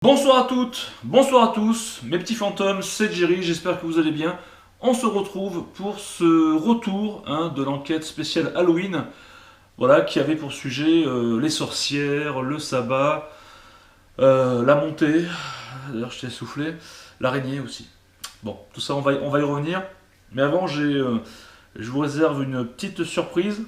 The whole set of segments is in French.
Bonsoir à toutes, bonsoir à tous, mes petits fantômes, c'est Jerry, j'espère que vous allez bien. On se retrouve pour ce retour de l'enquête spéciale Halloween, voilà, qui avait pour sujet les sorcières, le sabbat, la montée, d'ailleurs je t'ai soufflé, l'araignée aussi. Bon, tout ça on va y revenir, mais avant je vous réserve une petite surprise.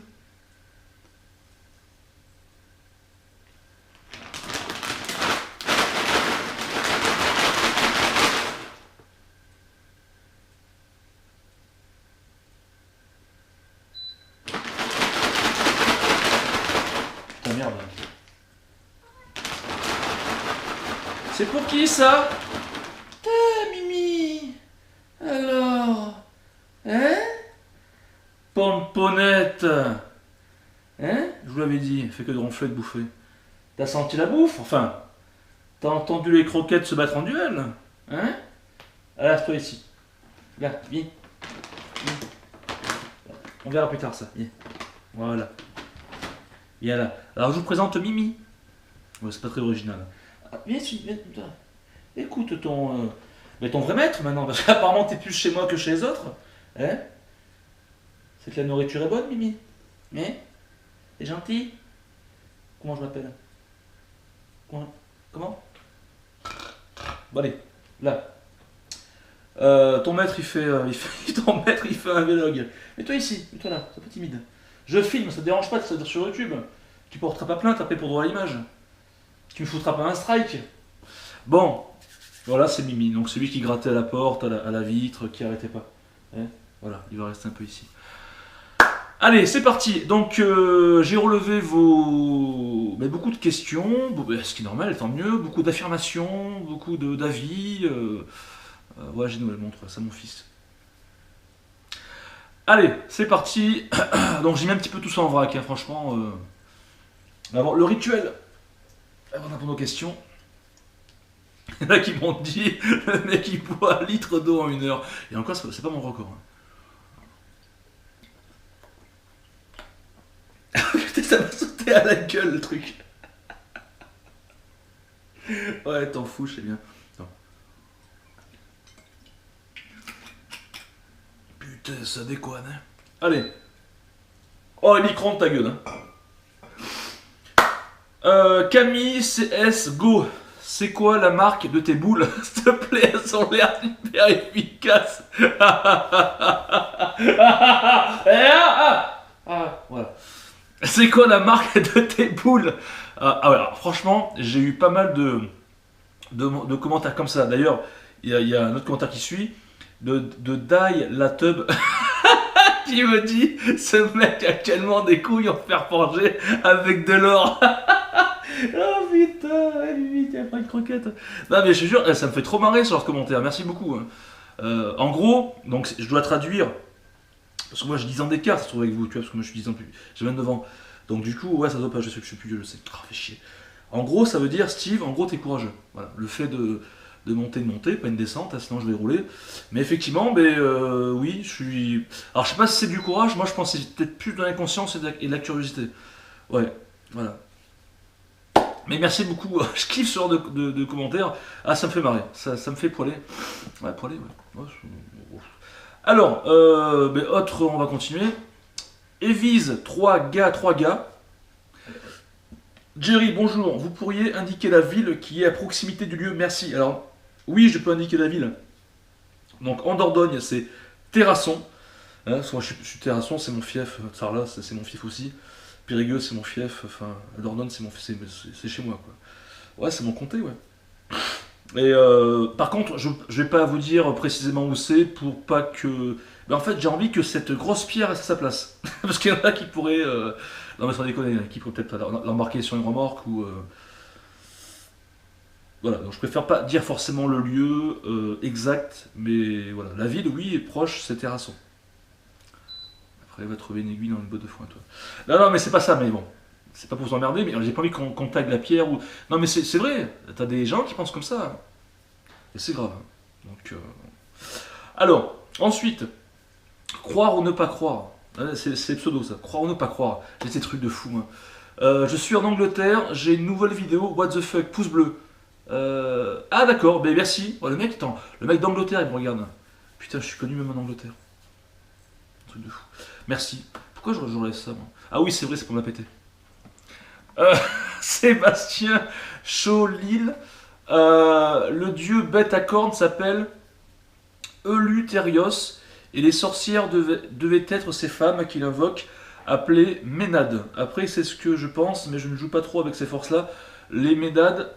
Putain merde. C'est pour qui ça? Mimi. Alors, hein? Pomponette. Hein? Je vous l'avais dit, fait que de ronfler, de bouffer. T'as senti la bouffe? Enfin, t'as entendu les croquettes se battre en duel? Hein? Alors, toi ici. Là, viens. Viens. On verra plus tard ça. Viens. Voilà. Viens là. Alors, je vous présente Mimi. Ouais, c'est pas très original. Ah, viens ici, viens. Écoute mais ton vrai maître maintenant, parce qu'apparemment t'es plus chez moi que chez les autres. Hein? C'est que la nourriture est bonne, Mimi? Hein? T'es gentil? Comment je m'appelle? Comment? Bon allez, là. Ton maître ton maître il fait un vlog. Mets-toi ici, mets-toi là, c'est pas timide. Je filme, ça te dérange pas de se dire sur YouTube. Tu porteras pas plainte après pour droit à l'image. Tu me foutras pas un strike. Bon, voilà c'est Mimi, donc celui qui grattait à la porte, à la vitre, qui arrêtait pas. Hein, voilà, il va rester un peu ici. Allez, c'est parti. Donc, j'ai relevé beaucoup de questions, ce qui est normal, tant mieux. Beaucoup d'affirmations, beaucoup d'avis. Ouais, j'ai une nouvelle montre, ça mon fils. Allez, c'est parti. Donc, j'ai mis un petit peu tout ça en vrac, hein, franchement. Avant, le rituel, avant de répondre aux questions. Il y en a qui m'ont dit, le mec il boit un litre d'eau en 1 heure. Et encore, c'est pas mon record. Hein. Putain, ça m'a sauté à la gueule le truc. Ouais, t'en fous, je sais bien. Attends. Putain, ça déconne. Hein. Allez. Oh, le micro de ta gueule. Hein. Camille CS Go. C'est quoi la marque de tes boules? S'il te plaît, elles ont l'air hyper efficaces. Voilà. C'est quoi la marque de tes boules? Ah ouais, alors, franchement, j'ai eu pas mal de commentaires comme ça. D'ailleurs, il y a un autre commentaire qui suit de Die la tub qui me dit ce mec a tellement des couilles en fer forgé avec de l'or. Oh putain, vite, il a pas une croquette. Non mais je te jure, ça me fait trop marrer sur leurs commentaires, merci beaucoup. Hein. En gros, donc je dois traduire, parce que moi j'ai 10 ans d'écart, ça se trouve avec vous, tu vois, parce que moi je suis 10 ans plus, j'ai 29 ans. Donc du coup, ouais, ça doit pas, je sais plus vieux, je sais. Oh, fait chier. En gros, ça veut dire, Steve, en gros, t'es courageux. Voilà, le fait de monter, pas une descente, hein, sinon je vais rouler. Mais effectivement, oui, je suis. Alors je sais pas si c'est du courage, moi je pense que c'est peut-être plus de l'inconscience et de la curiosité. Ouais, voilà. Mais merci beaucoup, je kiffe ce genre de commentaires. Ah, ça me fait marrer, ça me fait poiler. Ouais, poiler, ouais. Alors, autre, on va continuer. Evise, 3 gars. Jerry, bonjour, vous pourriez indiquer la ville qui est à proximité du lieu, merci. Alors, oui, je peux indiquer la ville. Donc, en Dordogne, c'est Terrasson. Hein, parce que moi, je suis Terrasson, c'est mon fief. Sarlat, c'est mon fief aussi. Périgueux, c'est mon fief. Enfin, Dordogne, c'est chez moi, quoi. Ouais, c'est mon comté, ouais. Et par contre, je vais pas vous dire précisément où c'est pour pas que. En fait, j'ai envie que cette grosse pierre reste à sa place. Parce qu'il y en a qui pourraient. Non, mais sans déconner, qui pourraient peut-être l'embarquer sur une remorque ou. Voilà, donc je préfère pas dire forcément le lieu exact, mais voilà. La ville, oui, est proche, c'est Terrasson. Après, il va trouver une aiguille dans une botte de foin, toi. Non, mais c'est pas ça, mais bon. C'est pas pour vous emmerder, mais j'ai pas envie qu'on tague la pierre ou. Non, mais c'est vrai, t'as des gens qui pensent comme ça. Et c'est grave. Donc, alors, ensuite, croire ou ne pas croire. C'est pseudo ça. Croire ou ne pas croire. J'ai ces trucs de fou. Hein. Je suis en Angleterre, j'ai une nouvelle vidéo. What the fuck, pouce bleu. Ah d'accord, ben merci. Oh, le mec, attends, le mec d'Angleterre, il me regarde. Putain, je suis connu même en Angleterre. Un truc de fou. Merci. Pourquoi je relève ça, moi? Ah oui, c'est vrai, c'est pour me la péter. Euh, Sébastien Chaulil. Le dieu bête à cornes s'appelle Eleuthérios et les sorcières devaient être ces femmes qu'il invoque, appelées Ménades. Après, c'est ce que je pense, mais je ne joue pas trop avec ces forces-là. Les Ménades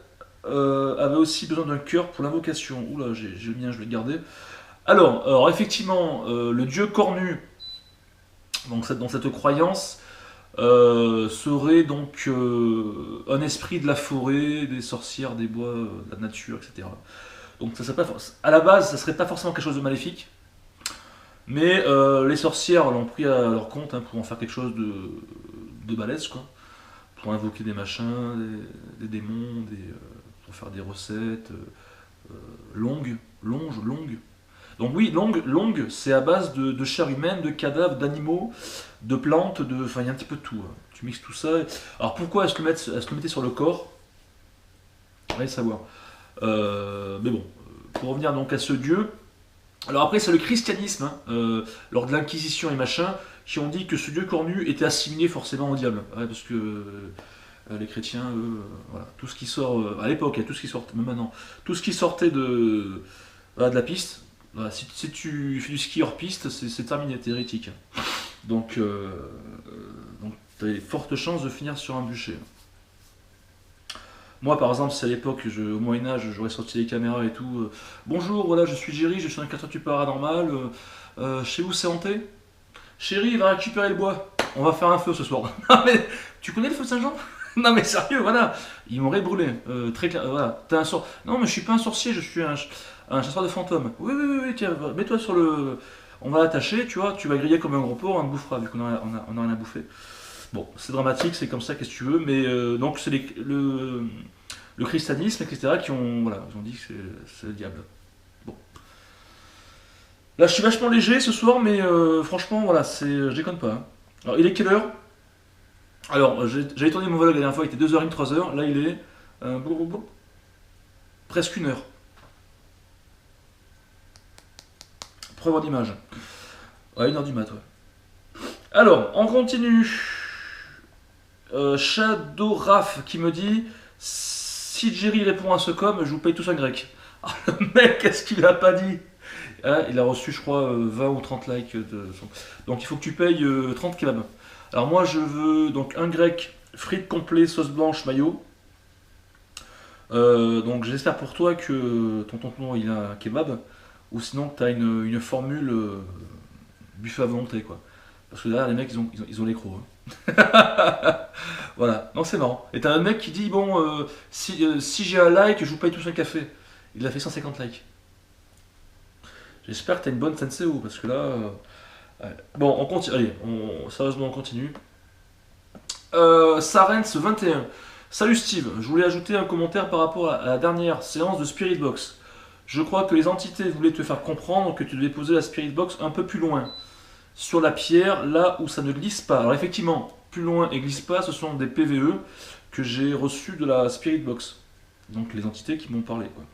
avaient aussi besoin d'un cœur pour l'invocation. Oula, j'ai le mien, je vais le garder. Alors effectivement, le dieu cornu, donc dans cette croyance, serait donc un esprit de la forêt, des sorcières, des bois, de la nature, etc. Donc ça serait pas, à la base, ça serait pas forcément quelque chose de maléfique, mais les sorcières l'ont pris à leur compte hein, pour en faire quelque chose de balèze, quoi. Pour invoquer des machins, des démons, pour faire des recettes longues. Donc oui, longue, c'est à base de chair humaine, de cadavres, d'animaux, de plantes, enfin il y a un petit peu de tout, hein. Tu mixes tout ça. Alors pourquoi est-ce le mettait sur le corps? Allez savoir. Mais bon, pour revenir donc à ce dieu, alors après, c'est le christianisme, hein, lors de l'Inquisition et machin, qui ont dit que ce dieu cornu était assimilé forcément au diable. Ouais, parce que les chrétiens, eux, voilà, tout ce qui sort, à l'époque, tout ce qui sortait, même maintenant, tout ce qui sortait voilà, de la piste, voilà, si tu fais du ski hors piste, c'est terminé, t'es hérétique. Donc, donc t'as des fortes chances de finir sur un bûcher. Moi, par exemple, si à l'époque, au Moyen-Âge, j'aurais sorti les caméras et tout. Bonjour, voilà, je suis Jerry, je suis un créature du paranormal. Chez vous, c'est hanté? Chérie, va récupérer le bois. On va faire un feu ce soir. Non, mais tu connais le feu de Saint-Jean? Non, mais sérieux, voilà. Ils m'auraient brûlé. Très clair. Voilà. T'es Non, mais je suis pas un sorcier, je suis un chasseur de fantômes. Oui, oui, oui, oui, tiens, mets-toi sur le. On va l'attacher, tu vois, tu vas griller comme un gros porc, on te bouffera, vu qu'on a rien à bouffer. Bon, c'est dramatique, c'est comme ça, qu'est-ce que tu veux, mais donc c'est le christianisme, etc., voilà, ils ont dit que c'est le diable. Bon. Là, je suis vachement léger ce soir, mais franchement, voilà, je déconne pas, hein. Alors, il est quelle heure? Alors, j'avais tourné mon vlog la dernière fois, il était 2h30, 3h, là il est presque 1 heure. Preuve en image. Ouais, 1h du mat, ouais. Alors, on continue. Shadowraf qui me dit si Jerry répond à ce com, je vous paye tous un grec. Ah, le mec, qu'est-ce qu'il a pas dit? Ah, il a reçu, je crois, 20 ou 30 likes de son. Donc il faut que tu payes 30 kebabs. Alors moi, je veux donc un grec, frites complet, sauce blanche, mayo. Donc j'espère pour toi que ton tonton il a un kebab, ou sinon que tu as une formule buffet à volonté, quoi. Parce que là, les mecs, ils ont les crocs, hein. Voilà, non c'est marrant. Et t'as un mec qui dit bon, si j'ai un like, je vous paye tous un café. Il a fait 150 likes. J'espère que t'as une bonne Senseo, parce que là. Ouais. Bon, on continue. Allez, sérieusement, on continue. Sarens 21. Salut Steve, je voulais ajouter un commentaire par rapport à la dernière séance de Spirit Box. Je crois que les entités voulaient te faire comprendre que tu devais poser la Spirit Box un peu plus loin, sur la pierre, là où ça ne glisse pas. Alors effectivement, plus loin et glisse pas, ce sont des PVE que j'ai reçus de la Spirit Box. Donc les entités qui m'ont parlé, quoi.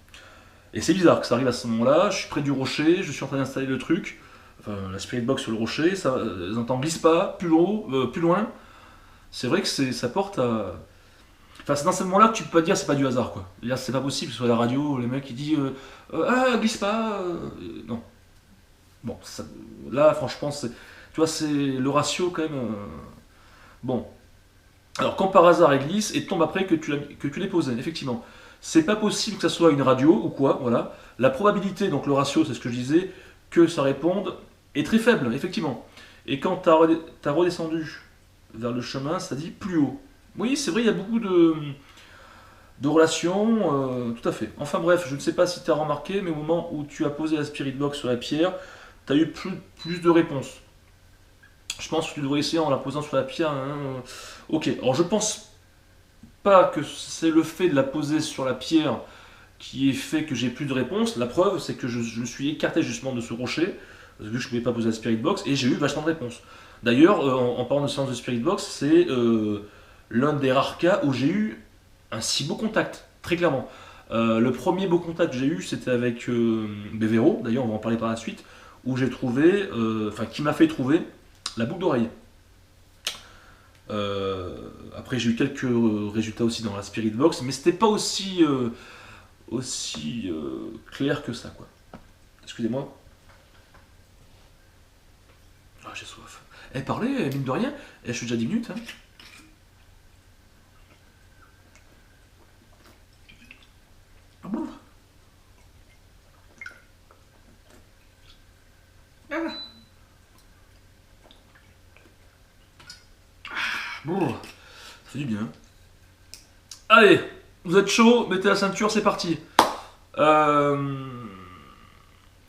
Et c'est bizarre que ça arrive à ce moment-là, je suis près du rocher, je suis en train d'installer le truc, enfin la Spirit Box sur le rocher, les entends glisse pas, plus haut, plus loin. C'est vrai que ça porte à. Enfin, c'est dans ce moment-là que tu peux pas dire c'est pas du hasard, quoi. C'est pas possible, sur la radio, les mecs qui disent ah, glisse pas. Non. Bon, là, franchement, tu vois, c'est le ratio quand même. Bon. Alors, quand par hasard elle glisse et tombe après que tu l'aies posé, effectivement. C'est pas possible que ça soit une radio ou quoi, voilà. La probabilité, donc le ratio, c'est ce que je disais, que ça réponde est très faible, effectivement. Et quand t'as redescendu vers le chemin, ça dit plus haut. Oui, c'est vrai, il y a beaucoup de relations, tout à fait. Enfin bref, je ne sais pas si tu as remarqué, mais au moment où tu as posé la Spirit Box sur la pierre, tu as eu plus de réponses. Je pense que tu devrais essayer en la posant sur la pierre, hein. Ok, alors je pense pas que c'est le fait de la poser sur la pierre qui ait fait que j'ai plus de réponses. La preuve, c'est que je me suis écarté justement de ce rocher, parce que je ne pouvais pas poser la Spirit Box, et j'ai eu vachement de réponses. D'ailleurs, en parlant de séance de Spirit Box, c'est l'un des rares cas où j'ai eu un si beau contact, très clairement. Le premier beau contact que j'ai eu, c'était avec Bevero, d'ailleurs on va en parler par la suite, où j'ai trouvé, enfin qui m'a fait trouver la boucle d'oreille. Après j'ai eu quelques résultats aussi dans la Spirit Box, mais c'était pas aussi clair que ça, quoi. Excusez-moi. Ah, j'ai soif. Eh, parlez, mine de rien, je suis déjà 10 minutes. Hein. Ah bon. Ah. Bon, ça fait du bien. Allez, vous êtes chaud, mettez la ceinture, c'est parti.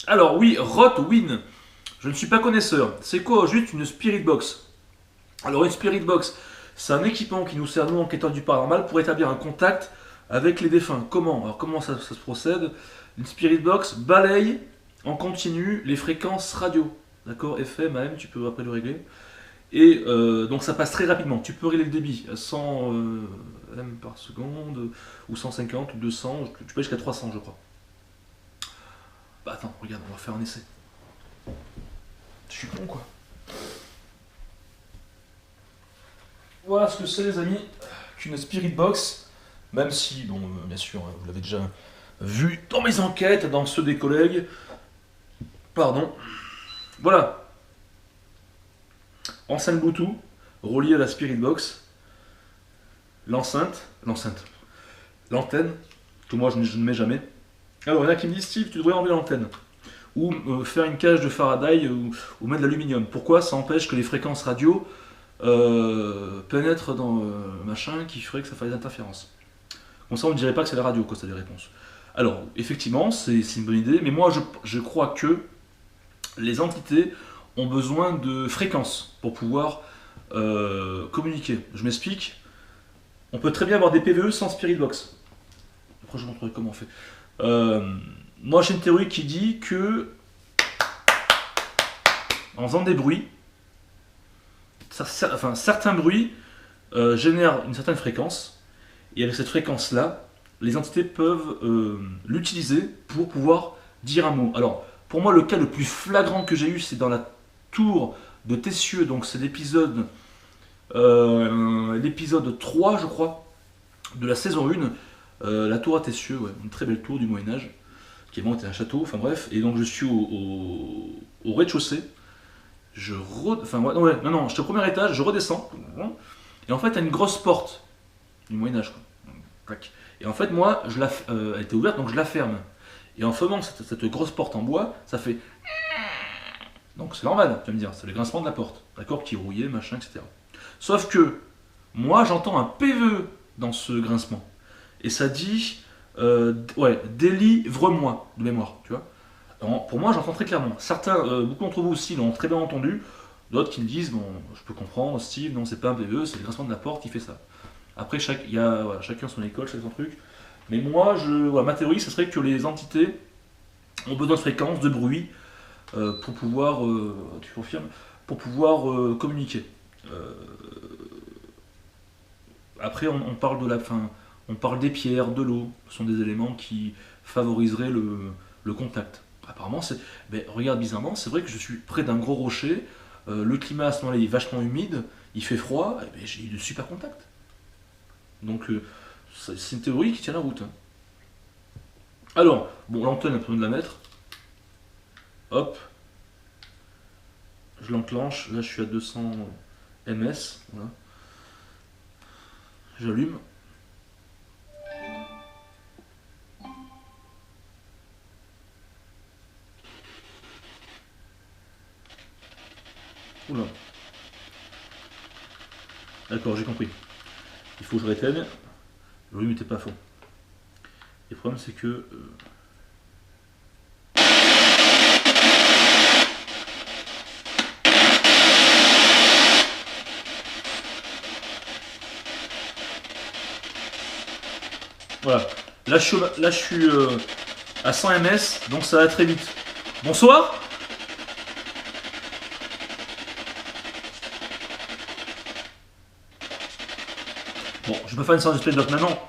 Alors oui, Rothwin. Je ne suis pas connaisseur. C'est quoi juste une Spirit Box? Alors une Spirit Box, c'est un équipement qui nous sert, nous, enquêteurs du paranormal, pour établir un contact avec les défunts. Comment? Alors comment ça se procède? Une Spirit Box balaye en continu les fréquences radio. D'accord? FM, AM, tu peux après le régler. Et donc ça passe très rapidement. Tu peux régler le débit à 100 M par seconde, ou 150, ou 200, tu peux aller jusqu'à 300 je crois. Bah attends, regarde, on va faire un essai. Je suis con quoi. Voilà ce que c'est les amis, qu'une Spirit Box, même si, bon, bien sûr, vous l'avez déjà vu dans mes enquêtes, dans ceux des collègues. Pardon. Voilà. Enceinte Bluetooth, reliée à la Spirit Box. L'antenne, que moi je ne mets jamais. Alors il y en a qui me disent, Steve, tu devrais enlever l'antenne. Ou faire une cage de Faraday ou mettre de l'aluminium. Pourquoi? Ça empêche que les fréquences radio pénètrent dans machin qui ferait que ça fasse des interférences. Comme ça on ne dirait pas que c'est la radio, quoi, ça des réponses. Alors effectivement c'est une bonne idée, mais moi je crois que les entités ont besoin de fréquences pour pouvoir communiquer. Je m'explique. On peut très bien avoir des PVE sans Spirit Box. Après je vous montrerai comment on fait. Moi j'ai une théorie qui dit que en faisant des bruits, certains bruits génèrent une certaine fréquence, et avec cette fréquence-là, les entités peuvent l'utiliser pour pouvoir dire un mot. Alors, pour moi, le cas le plus flagrant que j'ai eu, c'est dans la tour de Tessieux, donc c'est l'épisode 3, je crois, de la saison 1, la tour à Tessieux, ouais, une très belle tour du Moyen-Âge, qui est montée un château, enfin bref, et donc je suis au rez-de-chaussée. Non, j'étais au premier étage, je redescends, et en fait, il y a une grosse porte du Moyen-Âge. Et en fait, moi, elle était ouverte, donc je la ferme. Et en fermant cette grosse porte en bois, ça fait. Donc c'est normal, tu vas me dire, c'est le grincement de la porte, d'accord, qui rouillait, machin, etc. Sauf que, moi, j'entends un PVE dans ce grincement. Et ça dit, délivre-moi, de mémoire, tu vois. Alors, pour moi, j'entends très clairement. Beaucoup d'entre vous aussi l'ont très bien entendu. D'autres qui me disent, bon, je peux comprendre, Steve, non, c'est pas un PVE, c'est le grincement de la porte qui fait ça. Après, chacun son école, chacun son truc. Mais moi, ma théorie, ce serait que les entités ont besoin de fréquences, de bruit, pour pouvoir, tu confirmes, pour pouvoir communiquer. Après, on parle on parle des pierres, de l'eau, ce sont des éléments qui favoriseraient le contact. Apparemment, regarde bizarrement, c'est vrai que je suis près d'un gros rocher, le climat à ce moment-là est vachement humide, il fait froid, et j'ai eu de super contacts. Donc, c'est une théorie qui tient la route. Hein. Alors, bon, l'antenne, on peut de la mettre. Hop. Je l'enclenche. Là, je suis à 200 ms. Voilà. J'allume. Oula. D'accord, j'ai compris. Il faut que je réteigne. Le volume n'était pas fond. Et le problème, c'est que. Voilà. Là, je suis à 100 ms, donc ça va très vite. Bonsoir. Bon, je peux faire une séance de split maintenant.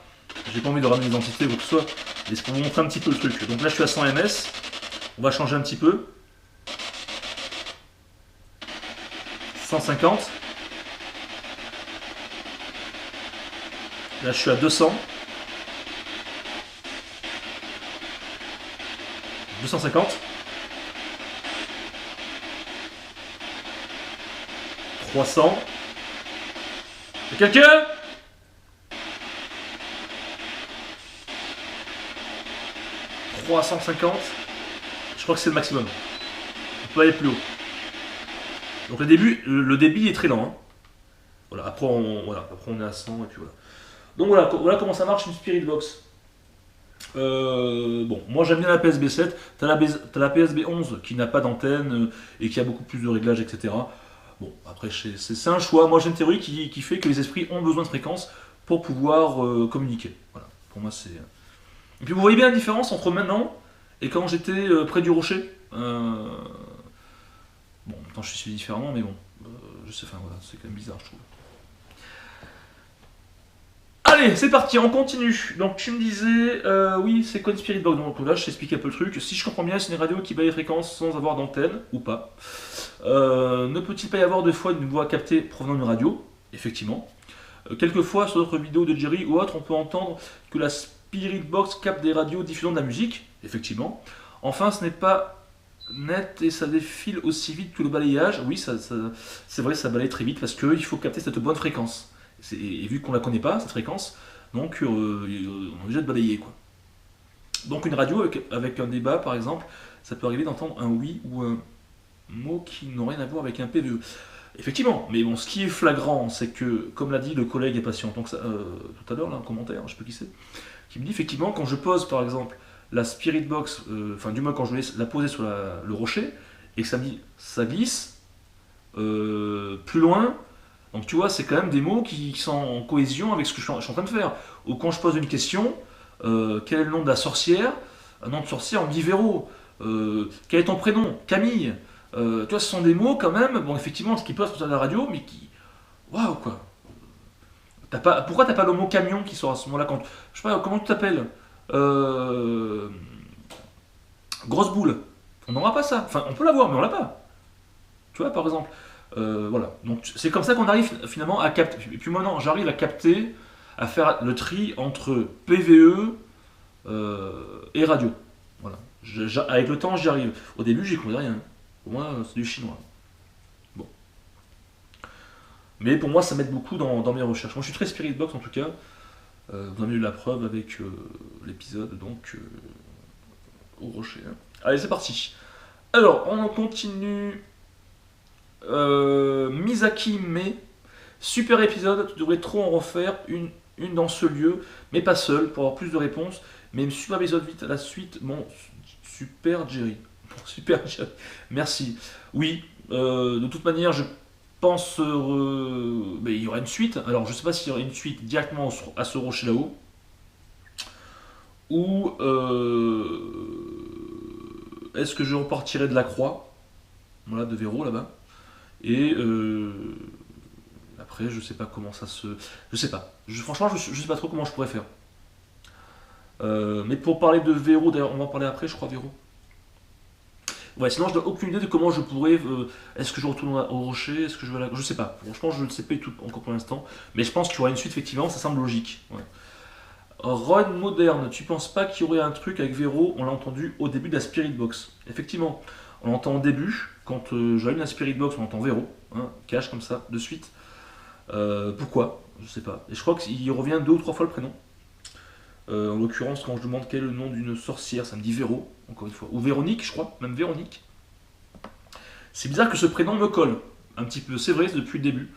J'ai pas envie de ramener les entités ou quoi que ce soit. Et c'est pour vous montrer un petit peu le truc. Donc là je suis à 100 ms, on va changer un petit peu. 150. Là je suis à 200. 250. 300. Y'a quelqu'un? 350. Je crois que c'est le maximum. On peut aller plus haut. Donc le débit est très lent. Hein. Voilà, après on est à 100 et puis voilà. Donc voilà comment ça marche une Spirit Box. Bon, moi j'aime bien la PSB 7. T'as la PSB 11 qui n'a pas d'antenne et qui a beaucoup plus de réglages, etc. Bon, après c'est un choix. Moi j'ai une théorie qui fait que les esprits ont besoin de fréquences pour pouvoir communiquer. Voilà, pour moi c'est. Et puis vous voyez bien la différence entre maintenant et quand j'étais près du rocher. Bon, maintenant je suis différemment, mais bon, je sais, enfin voilà, c'est quand même bizarre, je trouve. Allez, c'est parti, on continue. Donc tu me disais, oui, c'est quoi une Spirit Box? Donc là, je t'explique un peu le truc. Si je comprends bien, c'est une radio qui bat les fréquences sans avoir d'antenne, ou pas. Ne peut-il pas y avoir deux fois une voix captée provenant d'une radio? Effectivement. Quelquefois, sur d'autres vidéos de Jerry ou autres, on peut entendre que la Spirit Box capte des radios diffusant de la musique. Effectivement. Enfin, ce n'est pas net et ça défile aussi vite que le balayage. Oui, c'est vrai, ça balaye très vite parce qu'il faut capter cette bonne fréquence. Et vu qu'on la connaît pas, cette fréquence, donc on est obligé de balayer, quoi. Donc une radio avec un débat, par exemple, ça peut arriver d'entendre un oui ou un mot qui n'ont rien à voir avec un PVE. Effectivement, mais bon, ce qui est flagrant, c'est que, comme l'a dit le collègue impatient donc tout à l'heure, là, en commentaire, je sais pas qui c'est, qui me dit effectivement, quand je pose, par exemple, la Spirit Box, enfin du moins quand je laisse la poser sur le rocher, et que ça me dit, ça glisse, plus loin. Donc tu vois, c'est quand même des mots qui sont en cohésion avec ce que je suis en train de faire. Ou quand je pose une question, quel est le nom de la sorcière? Un nom de sorcière, on me dit Véro. Quel est ton prénom? Camille. Tu vois, ce sont des mots quand même, bon effectivement, ce qui passe sur la radio, mais qui... Waouh quoi. Pourquoi t'as pas le mot camion qui sort à ce moment-là quand... Je sais pas, comment tu t'appelles? Grosse boule. On n'aura pas ça. Enfin, on peut l'avoir, mais on l'a pas. Tu vois, par exemple. Voilà, donc c'est comme ça qu'on arrive finalement à capter. Et puis maintenant, j'arrive à capter, à faire le tri entre PVE et radio. Voilà. Avec le temps, j'y arrive. Au début, j'y connais rien. Pour moi, c'est du chinois. Bon. Mais pour moi, ça m'aide beaucoup dans mes recherches. Moi, je suis très Spirit Box en tout cas. Vous avez eu la preuve avec l'épisode donc au rocher. Hein. Allez, c'est parti. Alors, on continue. Misaki Mai, super épisode, tu devrais trop en refaire une dans ce lieu, mais pas seul, pour avoir plus de réponses. Mais super épisode vite à la suite, mon super Jerry. Super Jerry, merci. Oui, de toute manière, je pense mais il y aura une suite. Alors, je sais pas s'il y aura une suite directement à ce rocher là-haut, ou est-ce que je repartirai de la croix, voilà, de Véro là-bas. Et après, je sais pas comment ça se. Je sais pas. Franchement, je sais pas trop comment je pourrais faire. Mais pour parler de Véro, d'ailleurs, on va en parler après, je crois, Véro. Ouais, sinon, je n'ai aucune idée de comment je pourrais. Est-ce que je retourne au rocher? Est-ce que je vais là? Je sais pas. Franchement, je ne sais pas du tout encore pour l'instant. Mais je pense qu'il y aura une suite, effectivement, ça semble logique. Ouais. Ron Moderne, tu penses pas qu'il y aurait un truc avec Véro? On l'a entendu au début de la Spirit Box. Effectivement, on l'entend au début. Quand j'allume la Spirit Box, on entend Véro, hein, cache comme ça, de suite. Pourquoi? Je sais pas. Et je crois qu'il revient 2 ou 3 fois le prénom. En l'occurrence, quand je demande quel est le nom d'une sorcière, ça me dit Véro, encore une fois. Ou Véronique, je crois, même Véronique. C'est bizarre que ce prénom me colle, un petit peu, c'est vrai, c'est depuis le début.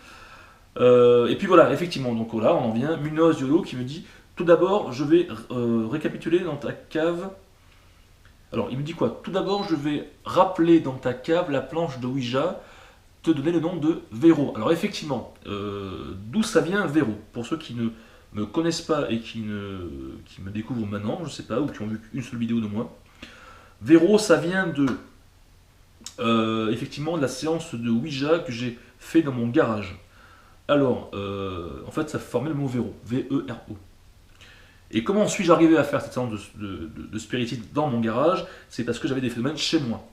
Et puis voilà, effectivement, donc là, on en vient. Munoz Yolo qui me dit, tout d'abord, je vais récapituler dans ta cave. Alors, il me dit quoi? Tout d'abord, je vais rappeler dans ta cave la planche de Ouija, te donner le nom de Véro. Alors, effectivement, d'où ça vient Véro? Pour ceux qui ne me connaissent pas et qui me découvrent maintenant, je sais pas, ou qui ont vu une seule vidéo de moi, Véro, ça vient de, effectivement, de la séance de Ouija que j'ai fait dans mon garage. Alors, en fait, ça formait le mot Véro, V-E-R-O. Et comment suis-je arrivé à faire cette séance de spiritisme dans mon garage? C'est parce que j'avais des phénomènes chez moi.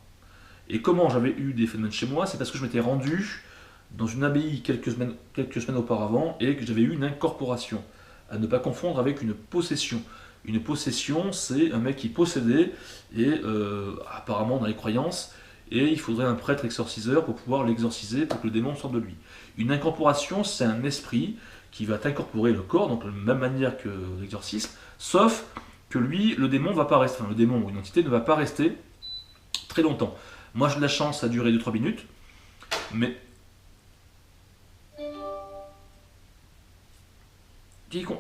Et comment j'avais eu des phénomènes chez moi? C'est parce que je m'étais rendu dans une abbaye quelques semaines auparavant et que j'avais eu une incorporation. À ne pas confondre avec une possession. Une possession, c'est un mec qui possédait, et apparemment dans les croyances, et il faudrait un prêtre exorciseur pour pouvoir l'exorciser, pour que le démon sorte de lui. Une incorporation, c'est un esprit qui va t'incorporer le corps, donc de la même manière que l'exorcisme, sauf que lui, le démon va pas rester, enfin le démon ou une entité ne va pas rester très longtemps. Moi j'ai de la chance, ça a duré 2-3 minutes, mais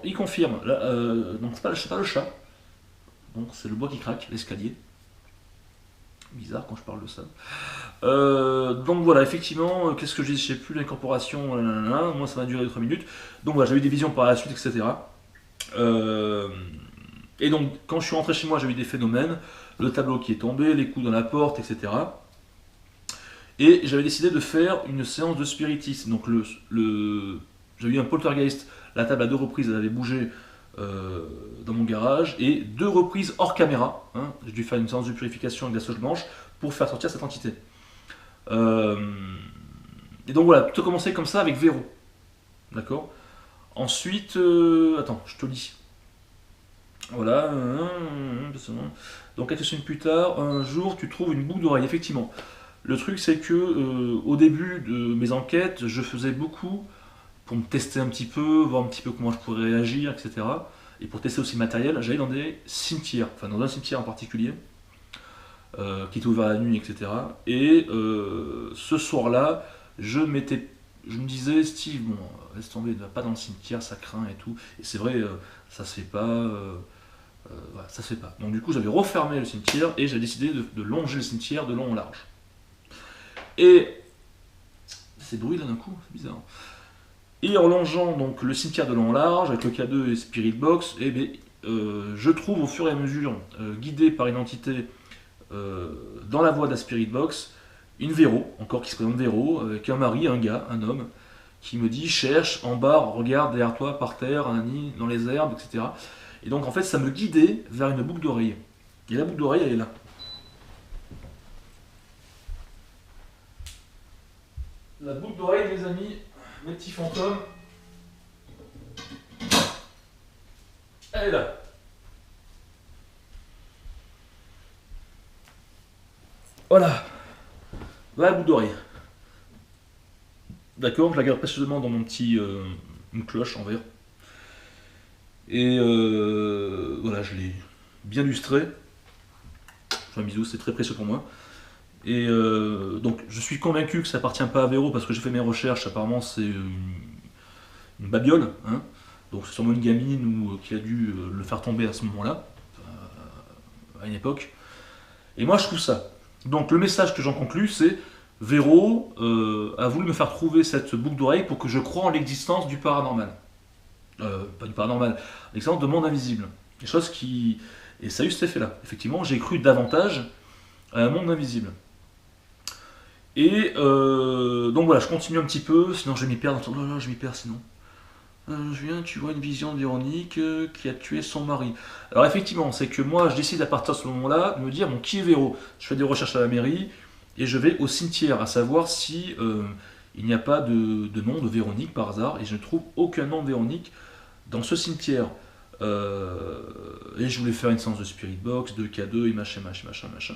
il confirme. Là, donc c'est pas le chat, donc c'est le bois qui craque, l'escalier. Bizarre quand je parle de ça. Donc voilà, effectivement, qu'est-ce que je dis? Je sais plus, l'incorporation, moi ça m'a duré 2-3 minutes. Donc voilà, j'ai eu des visions par la suite, etc. Euh, et donc quand je suis rentré chez moi, j'ai eu des phénomènes, le tableau qui est tombé, les coups dans la porte, etc. Et j'avais décidé de faire une séance de spiritisme. Donc j'avais eu un poltergeist, la table à 2 reprises, elle avait bougé dans mon garage, et 2 reprises hors caméra. Hein, j'ai dû faire une séance de purification avec de la sauge blanche pour faire sortir cette entité. Euh, et donc voilà, tout a commencé comme ça avec Véro. D'accord. Ensuite, attends, je te lis. Voilà. Donc quelques semaines plus tard, un jour, tu trouves une boucle d'oreille. Effectivement. Le truc, c'est que au début de mes enquêtes, je faisais beaucoup pour me tester un petit peu, voir un petit peu comment je pourrais réagir, etc. Et pour tester aussi le matériel, j'allais dans des cimetières, enfin dans un cimetière en particulier, qui était ouvert la nuit, etc. Et ce soir-là, je me disais, Steve, bon, laisse tomber, ne va pas dans le cimetière, ça craint et tout. Et c'est vrai, ça se fait pas. Voilà, ça se fait pas. Donc du coup, j'avais refermé le cimetière et j'ai décidé de longer le cimetière de long en large. Et c'est bruit là d'un coup, c'est bizarre. Et en longeant donc le cimetière de long en large avec le K2 et Spirit Box, et bien, je trouve au fur et à mesure, guidé par une entité dans la voie de la Spirit Box, une Véro, encore qui se présente Véro, avec un mari, un gars, un homme, qui me dit cherche en bas, regarde derrière toi, par terre, un nid, dans les herbes, etc. Et donc en fait ça me guidait vers une boucle d'oreille. Et la boucle d'oreille elle est là. La boucle d'oreille, les amis, mes petits fantômes, elle est là. Voilà, voilà la boucle d'oreille. D'accord, je la garde précieusement dans mon petit. Une cloche en verre. Et voilà, je l'ai bien lustré. Enfin, bisous, c'est très précieux pour moi. Et donc, je suis convaincu que ça appartient pas à Véro parce que j'ai fait mes recherches. Apparemment, c'est une babiole. Hein. Donc, c'est sûrement une gamine ou qui a dû le faire tomber à ce moment-là, à une époque. Et moi, je trouve ça. Donc, le message que j'en conclus, c'est Véro a voulu me faire trouver cette boucle d'oreille pour que je croie en l'existence du paranormal. Pas du paranormal, l'existence de monde invisible. Des choses qui. Et ça a eu cet effet-là. Effectivement, j'ai cru davantage à un monde invisible. Et donc voilà, je continue un petit peu, sinon je vais m'y perdre. Oh là là, je m'y perds sinon. Julien, tu vois une vision de Véronique qui a tué son mari. Alors effectivement, c'est que moi, je décide à partir de ce moment-là de me dire, bon, qui est Véro? Je fais des recherches à la mairie et je vais au cimetière à savoir si il n'y a pas de nom de Véronique par hasard, et je ne trouve aucun nom de Véronique dans ce cimetière. Et je voulais faire une séance de Spirit Box, de K2 et machin, machin, machin, machin.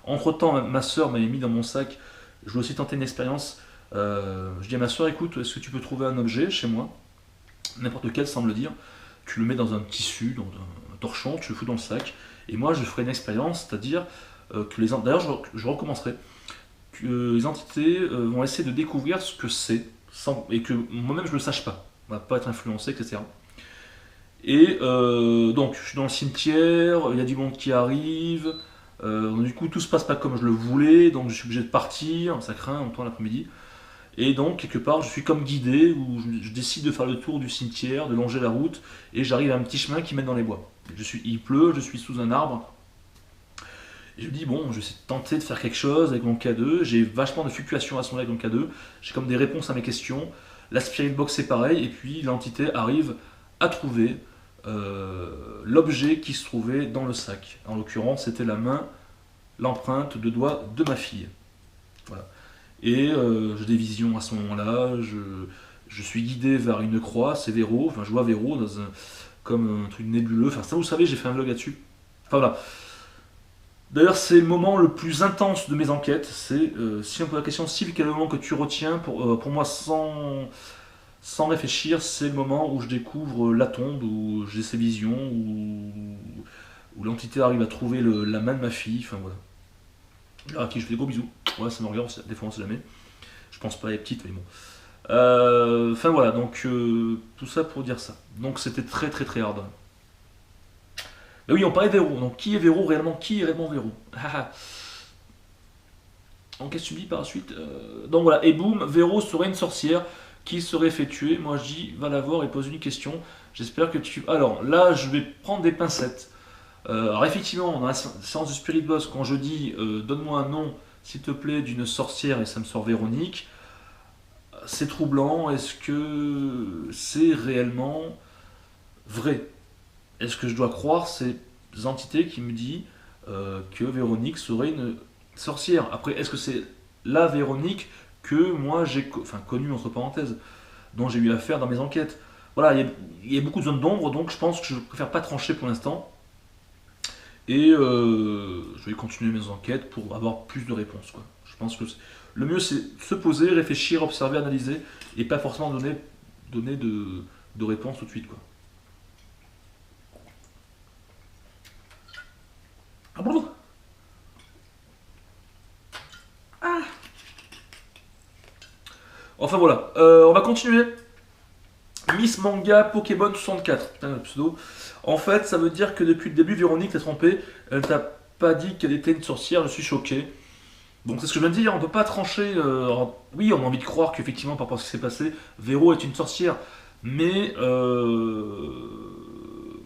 Entre temps, ma soeur m'avait mis dans mon sac, je voulais aussi tenter une expérience. Je dis à ma soeur, écoute, est-ce que tu peux trouver un objet chez moi, n'importe lequel semble dire, tu le mets dans un tissu, dans un torchon, tu le fous dans le sac, et moi je ferai une expérience, c'est-à-dire que les. D'ailleurs, je recommencerai. Que les entités vont essayer de découvrir ce que c'est, et que moi-même je ne le sache pas. On va pas être influencé, etc. Et donc, je suis dans le cimetière, il y a du monde qui arrive, du coup, tout se passe pas comme je le voulais, donc je suis obligé de partir, ça craint, on tourne l'après-midi. Et donc, quelque part, je suis comme guidé, où je décide de faire le tour du cimetière, de longer la route, et j'arrive à un petit chemin qui mène dans les bois. Il pleut, je suis sous un arbre, et je me dis, bon, je vais essayer de tenter de faire quelque chose avec mon K2, j'ai vachement de fluctuations à ce moment-là avec mon K2, j'ai comme des réponses à mes questions, la Spirit Box c'est pareil, et puis l'entité arrive à trouver l'objet qui se trouvait dans le sac. En l'occurrence, c'était la main, l'empreinte de doigt de ma fille. Voilà. Et j'ai des visions à ce moment-là, je suis guidé vers une croix, c'est Véro, enfin je vois Véro comme un truc nébuleux, enfin ça vous savez, j'ai fait un vlog là-dessus. Enfin voilà. D'ailleurs, c'est le moment le plus intense de mes enquêtes. C'est si on pose la question, Steve, quel est le moment que tu retiens pour moi sans réfléchir, c'est le moment où je découvre la tombe, où j'ai ces visions, où l'entité arrive à trouver la main de ma fille. Enfin voilà. À qui je fais des gros bisous. Ouais, ça me regarde, des fois on sait jamais. Je pense pas, elle est petite, mais bon. Enfin voilà, donc tout ça pour dire ça. Donc c'était très très très hard. Mais oui, on parlait de Véro. Donc qui est Véro réellement? Qui est réellement Véro? Enquête subie par la suite. Donc voilà, et boum, Véro serait une sorcière qui serait fait tuer. Moi je dis, va la voir et pose une question. J'espère que tu. Alors là, je vais prendre des pincettes. Alors effectivement, dans la séance du Spirit Boss, quand je dis donne-moi un nom, s'il te plaît, d'une sorcière et ça me sort Véronique, c'est troublant. Est-ce que c'est réellement vrai? Est-ce que je dois croire ces entités qui me disent que Véronique serait une sorcière? Après, est-ce que c'est la Véronique que moi j'ai connue entre parenthèses, dont j'ai eu affaire dans mes enquêtes? Voilà, il y a beaucoup de zones d'ombre, donc je pense que je préfère pas trancher pour l'instant. Et je vais continuer mes enquêtes pour avoir plus de réponses, quoi. Je pense que le mieux c'est se poser, réfléchir, observer, analyser, et pas forcément donner de réponses tout de suite, quoi. Ah bon? Enfin voilà, on va continuer. Miss Manga Pokémon 64, putain le pseudo. En fait, ça veut dire que depuis le début, Véronique t'a trompé. Elle t'a pas dit qu'elle était une sorcière, je suis choqué. Donc c'est ce que je viens de dire, on peut pas trancher. Oui, on a envie de croire qu'effectivement, par rapport à ce qui s'est passé, Véro est une sorcière. Mais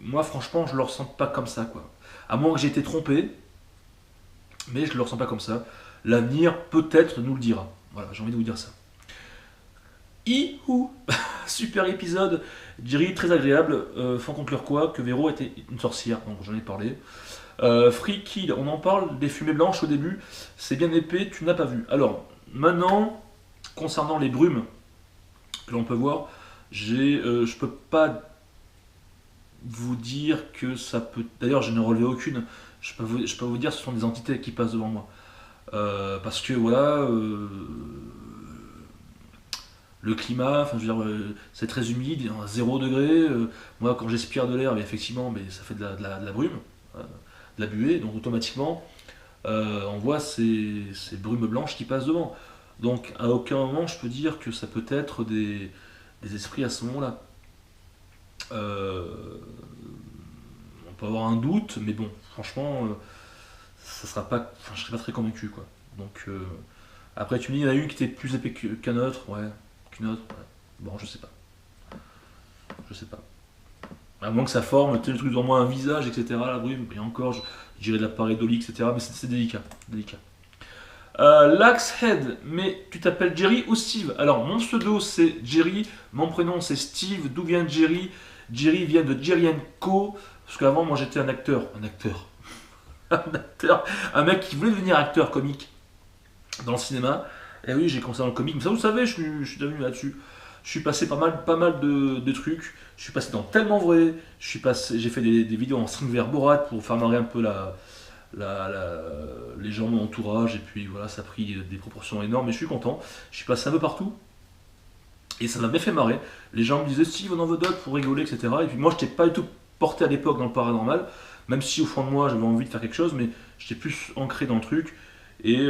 moi, franchement, je le ressens pas comme ça, quoi. À moins que j'ai été trompé, mais je le ressens pas comme ça. L'avenir, peut-être, nous le dira. Voilà, j'ai envie de vous dire ça. Ihou. Super épisode, Jerry très agréable. Faut conclure quoi? Que Véro était une sorcière, donc j'en ai parlé. Free Kill, on en parle des fumées blanches au début, c'est bien épais, tu n'as pas vu. Alors, maintenant, concernant les brumes que l'on peut voir, je peux pas vous dire que ça peut. D'ailleurs, je n'ai relevé aucune. Je peux vous dire que ce sont des entités qui passent devant moi. Parce que voilà, le climat, enfin, je veux dire, c'est très humide, à 0 degré. Moi, quand j'aspire de l'air, mais effectivement, mais ça fait de la brume, de la buée, donc automatiquement, on voit ces brumes blanches qui passent devant. Donc, à aucun moment, je peux dire que ça peut être des esprits à ce moment-là. Euh, on peut avoir un doute, mais bon, franchement, ça sera pas, enfin, je serais pas très convaincu, quoi. Donc, après, tu me dis, il y en a une qui était plus épais qu'un autre, ouais, qu'une autre, ouais. Bon, je sais pas, je sais pas. À moins que ça forme, tu sais, le truc devant moi, un visage, etc., la brume, et encore, je dirais de la pareidolie, etc., mais c'est délicat, délicat. Laxhead, mais tu t'appelles Jerry ou Steve? Alors, mon pseudo c'est Jerry, mon prénom c'est Steve. D'où vient Jerry? Jerry vient de Jerry Co. Parce qu'avant, moi j'étais un acteur. Un acteur. Un mec qui voulait devenir acteur comique dans le cinéma. Et oui, j'ai commencé dans le comique. Mais ça, vous savez, je suis devenu là-dessus. Je suis passé pas mal de trucs. Je suis passé dans Tellement Vrai. J'ai fait des vidéos en string vers Borat pour faire marrer un peu les gens de mon entourage, et puis voilà, ça a pris des proportions énormes, et je suis content. Je suis passé un peu partout, et ça m'a bien fait marrer. Les gens me disaient Steve, on en veut d'autres pour rigoler, etc. Et puis moi, je n'étais pas du tout porté à l'époque dans le paranormal, même si au fond de moi, j'avais envie de faire quelque chose, mais j'étais plus ancré dans le truc. Et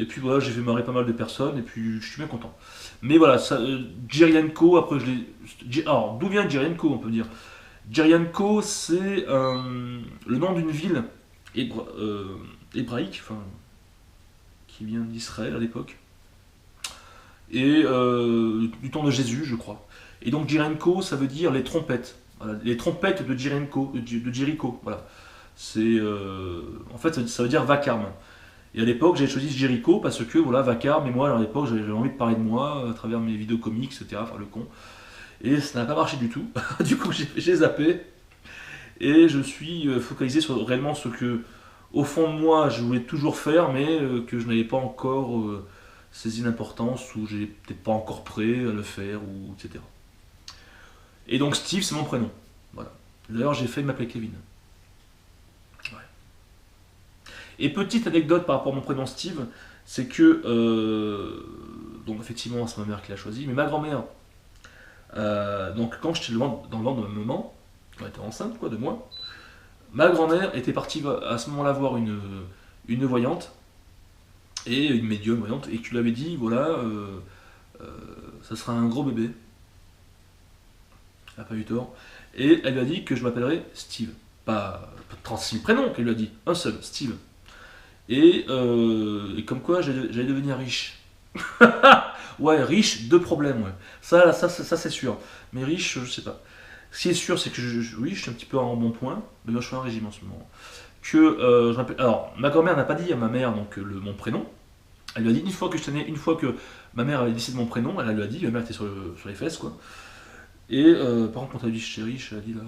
puis voilà, j'ai fait marrer pas mal de personnes, et puis je suis bien content. Mais voilà, Jerienko, après je l'ai. Alors, d'où vient Jerienko, on peut dire? Jerienko, c'est le nom d'une ville hébraïque, enfin, qui vient d'Israël à l'époque, et du temps de Jésus, je crois. Et donc Jerienko, ça veut dire les trompettes. Voilà, les trompettes de Jerienko, de Jéricho. Voilà. En fait, ça veut dire vacarme. Et à l'époque, j'ai choisi Jéricho parce que voilà, vacarme. Et moi, à l'époque, j'avais envie de parler de moi à travers mes vidéos comiques, etc. Enfin, le con. Et ça n'a pas marché du tout. Du coup, j'ai zappé. Et je suis focalisé sur réellement ce que, au fond de moi, je voulais toujours faire, mais que je n'avais pas encore saisi l'importance, ou j'étais pas encore prêt à le faire, ou etc. Et donc Steve, c'est mon prénom. Voilà. D'ailleurs, j'ai fait m'appeler Kevin. Ouais. Et petite anecdote par rapport à mon prénom Steve, c'est que, donc effectivement, c'est ma mère qui l'a choisi, mais ma grand-mère, donc quand j'étais dans le ventre de ma maman, quand elle était enceinte quoi, de moi, ma grand-mère était partie à ce moment-là voir une voyante, et une médium voyante, et qui lui avait dit, voilà, euh, ça sera un gros bébé. Elle n'a pas eu tort. Et elle lui a dit que je m'appellerais Steve. Pas 36 prénoms qu'elle lui a dit, un seul, Steve. Et comme quoi j'allais devenir riche. Ouais, riche, deux problèmes, ouais. Ça c'est sûr. Mais riche, je sais pas. Ce qui est sûr, c'est que oui, je suis un petit peu en bon point, mais moi je suis en régime en ce moment. Alors, ma grand-mère n'a pas dit à ma mère donc mon prénom. Elle lui a dit une fois que je tenais, une fois que ma mère avait décidé de mon prénom, elle lui a dit, ma mère était sur les fesses quoi. Et par contre, quand elle a dit je suis riche, elle a dit là,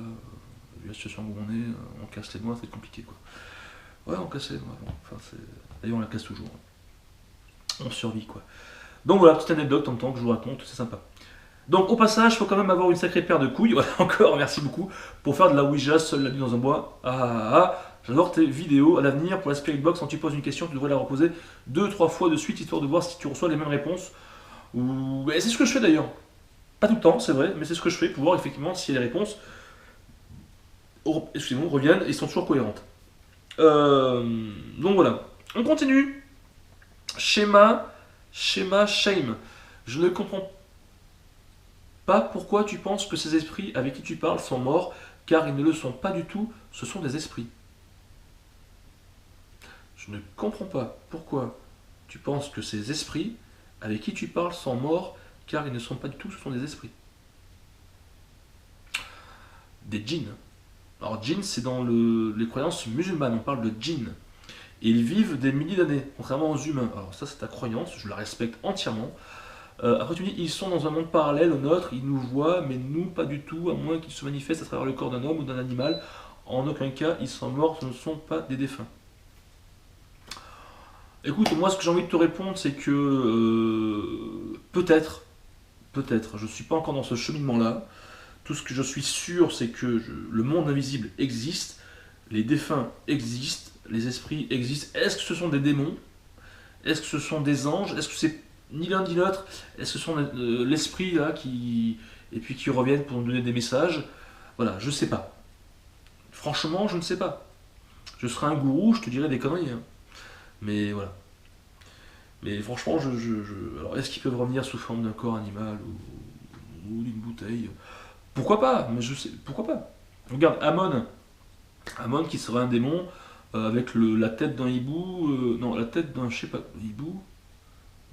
vu la situation où on est, on casse les doigts, c'est compliqué quoi. Ouais, on casse les doigts. Bon, enfin, d'ailleurs, on la casse toujours. On survit quoi. Donc voilà, petite anecdote en même temps que je vous raconte, c'est sympa. Donc au passage, il faut quand même avoir une sacrée paire de couilles, voilà encore, merci beaucoup, pour faire de la Ouija seule la nuit dans un bois. J'adore tes vidéos. À l'avenir, pour la Spirit Box, quand tu poses une question, tu devrais la reposer 2-3 fois de suite, histoire de voir si tu reçois les mêmes réponses. C'est ce que je fais d'ailleurs. Pas tout le temps, c'est vrai, mais c'est ce que je fais pour voir effectivement si les réponses reviennent et sont toujours cohérentes. Donc voilà. On continue. Schéma, shame. Je ne comprends pas pourquoi tu penses que ces esprits avec qui tu parles sont morts, car ils ne le sont pas du tout, ce sont des esprits. Je ne comprends pas pourquoi tu penses que ces esprits avec qui tu parles sont morts, car ils ne sont pas du tout, ce sont des esprits. Des djinns. Alors djinns, c'est dans les croyances musulmanes, on parle de djinns. Et ils vivent des milliers d'années, contrairement aux humains. Alors ça c'est ta croyance, je la respecte entièrement. Après tu dis, ils sont dans un monde parallèle au nôtre, ils nous voient, mais nous pas du tout, à moins qu'ils se manifestent à travers le corps d'un homme ou d'un animal. En aucun cas, ils sont morts, ce ne sont pas des défunts. Écoute, moi ce que j'ai envie de te répondre, c'est que peut-être, je ne suis pas encore dans ce cheminement-là. Tout ce que je suis sûr, c'est que le monde invisible existe, les défunts existent, les esprits existent. Est-ce que ce sont des démons? Est-ce que ce sont des anges? Est-ce que c'est ni l'un ni l'autre? Est-ce que ce sont l'esprit là qui reviennent pour nous donner des messages? Voilà, je sais pas. Franchement, je ne sais pas. Je serais un gourou, je te dirais des conneries. Hein. Mais voilà. Mais franchement, alors est-ce qu'ils peuvent revenir sous forme d'un corps animal ou d'une bouteille? Pourquoi pas? Mais je sais, pourquoi pas? Regarde, Amon qui serait un démon avec la tête d'un hibou, non, la tête d'un, je sais pas,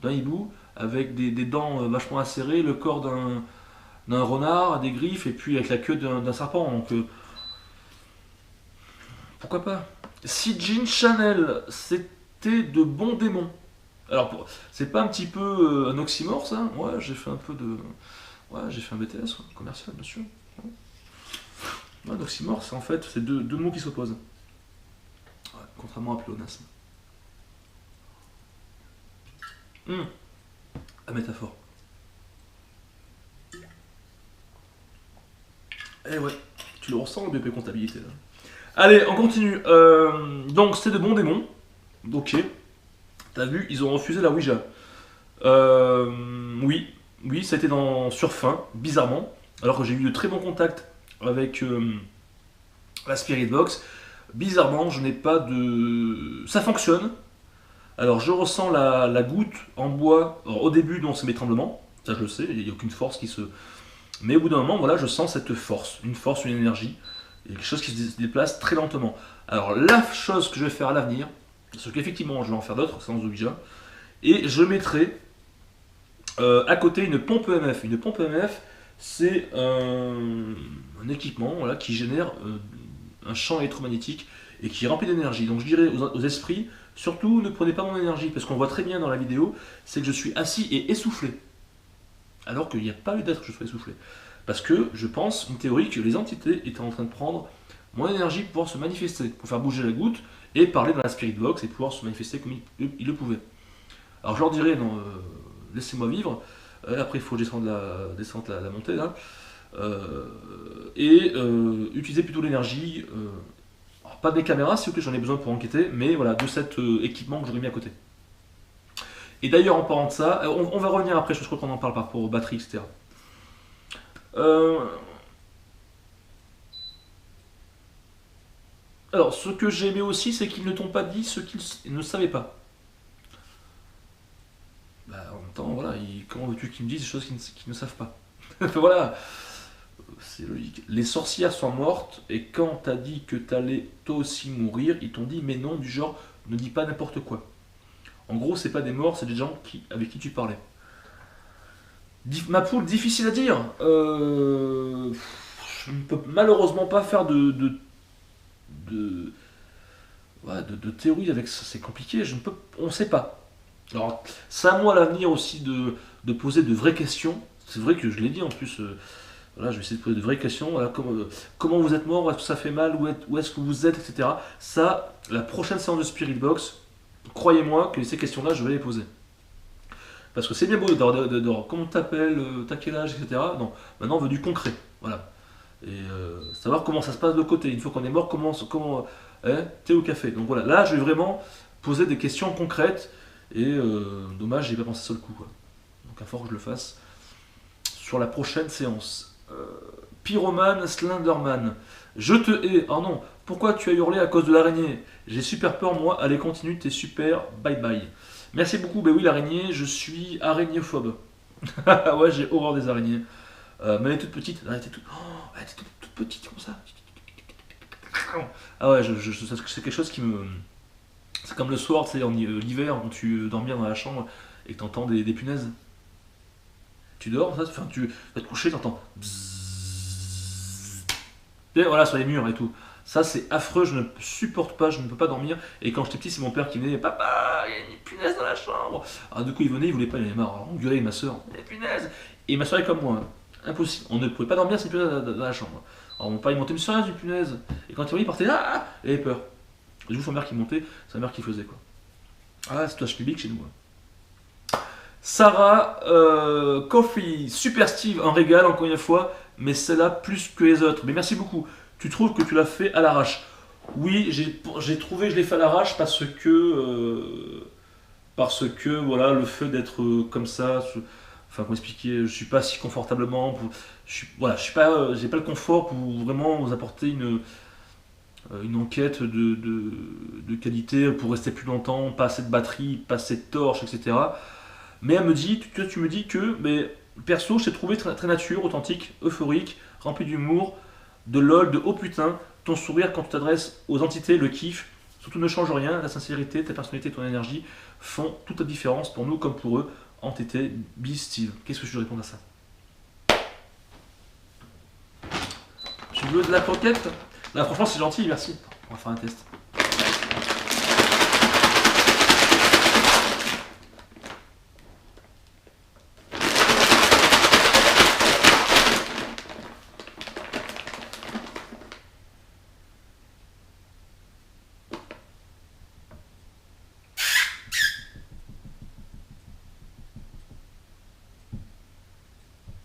d'un hibou, avec des dents vachement acérées, le corps d'un renard, des griffes, et puis avec la queue d'un serpent. Donc, pourquoi pas? Si Jean Chanel, c'était de bons démons. Alors, c'est pas un petit peu un oxymore ça? Ouais, j'ai fait un peu de. Ouais, j'ai fait un BTS, ouais, commercial, bien sûr. Ouais, un oxymore, c'est en fait c'est deux mots qui s'opposent. Ouais, contrairement à pléonasme. La métaphore. Eh ouais, tu le ressens le BP comptabilité là. Allez, on continue. Donc, c'est de bons démons. Ok. T'as vu, ils ont refusé la Ouija. Oui, ça a été sur fin, bizarrement. Alors que j'ai eu de très bons contacts avec la Spirit Box. Bizarrement, je n'ai pas de. Ça fonctionne. Alors, je ressens la goutte en bois. Alors, au début, non, c'est mes tremblements. Ça, je le sais. Il n'y a aucune force qui se. Mais au bout d'un moment, voilà, je sens cette force. Une force, une énergie. Il y a quelque chose qui se déplace très lentement. Alors, la chose que je vais faire à l'avenir, parce qu'effectivement, je vais en faire d'autres, séances de Ouija, et je mettrai à côté une pompe EMF. Une pompe EMF, c'est un équipement voilà, qui génère un champ électromagnétique et qui est rempli d'énergie. Donc je dirais aux esprits, surtout ne prenez pas mon énergie, parce qu'on voit très bien dans la vidéo, c'est que je suis assis et essoufflé. Alors qu'il n'y a pas eu d'être que je sois essoufflé. Parce que je pense, une théorie, que les entités étaient en train de prendre mon énergie pour pouvoir se manifester, pour faire bouger la goutte et parler dans la spirit box et pouvoir se manifester comme ils le pouvaient. Alors je leur dirais, non, laissez-moi vivre. Après, il faut descendre la montée là. Et utiliser plutôt l'énergie. Pas des caméras, s'il vous plaît, j'en ai besoin pour enquêter, mais voilà, de cet équipement que j'aurais mis à côté. Et d'ailleurs, en parlant de ça, on va revenir après, je crois qu'on en parle par rapport aux batteries, etc. Alors, ce que j'ai aimé aussi, c'est qu'ils ne t'ont pas dit ce qu'ils ne savaient pas. Bah, en même temps, voilà, comment veux-tu qu'ils me disent des choses qu'ils ne savent pas? Voilà, c'est logique. Les sorcières sont mortes, et quand t'as dit que t'allais toi aussi mourir, ils t'ont dit mais non, du genre, ne dis pas n'importe quoi. En gros, c'est pas des morts, c'est des gens avec qui tu parlais. Ma poule, difficile à dire. Je ne peux malheureusement pas faire de, ouais, de théorie avec ça, c'est compliqué, on ne sait pas. Alors, c'est à moi à l'avenir aussi de poser de vraies questions. C'est vrai que je l'ai dit en plus, voilà, je vais essayer de poser de vraies questions. Voilà, comment vous êtes mort, est-ce que ça fait mal, où est-ce que vous êtes, etc. Ça, la prochaine séance de Spirit Box, croyez-moi que ces questions-là, je vais les poser. Parce que c'est bien beau de comment t'appelles, t'as quel âge, etc. Non, maintenant on veut du concret. Voilà. Et savoir comment ça se passe de l'autre côté. Une fois qu'on est mort, comment thé ou café. Donc voilà, là je vais vraiment poser des questions concrètes. Et dommage, j'ai pas pensé sur le coup. Quoi. Donc il va falloir que je le fasse sur la prochaine séance. Pyroman Slenderman. Je te hais. Oh non, pourquoi tu as hurlé à cause de l'araignée? J'ai super peur, moi. Allez, continue, t'es super. Bye bye. Merci beaucoup. Ben oui, l'araignée, je suis araignéophobe. Ouais, j'ai horreur des araignées. Mais elle est toute petite. Elle était toute petite comme ça. Ah ouais, c'est quelque chose qui me. C'est comme le soir, tu sais, l'hiver, quand tu dors bien dans la chambre et que t'entends des punaises. Tu dors, ça, enfin, tu vas te coucher, t'entends. Et voilà, sur les murs et tout. Ça, c'est affreux, je ne supporte pas, je ne peux pas dormir. Et quand j'étais petit, c'est mon père qui venait, papa, il y a une punaise dans la chambre. Alors, du coup, il venait, il voulait pas, il avait marre. Alors, on gueulait avec ma soeur, il y a une punaise. Et ma soeur est comme moi, hein. Impossible. On ne pouvait pas dormir sans une punaise dans la chambre. Alors, mon père, il montait, mais c'est une punaise. Et quand il venait, il partait, il avait peur. Et du coup, sa mère qui montait, sa mère qui faisait quoi. Ah, c'est toi, public chez nous. Hein. Sarah, Coffee, Super Steve, un régal encore une fois, mais celle-là plus que les autres. Mais merci beaucoup. Tu trouves que tu l'as fait à l'arrache? Oui, j'ai trouvé que je l'ai fait à l'arrache parce que voilà, le fait d'être comme ça, enfin comment expliquer, je suis pas si confortablement, voilà, j'ai pas le confort pour vraiment vous apporter une enquête de qualité pour rester plus longtemps, pas assez de batterie, pas assez de torches, etc. Mais elle me dit, tu me dis que, mais perso, je t'ai trouvé très, très nature, authentique, euphorique, rempli d'humour, de lol, de oh putain, ton sourire quand tu t'adresses aux entités, le kiff, surtout ne change rien, ta sincérité, ta personnalité, ton énergie font toute la différence pour nous comme pour eux. Entité, bis Steve. Qu'est-ce que je dois répondre à ça? Tu veux de la croquette? Là, franchement, c'est gentil, merci. On va faire un test.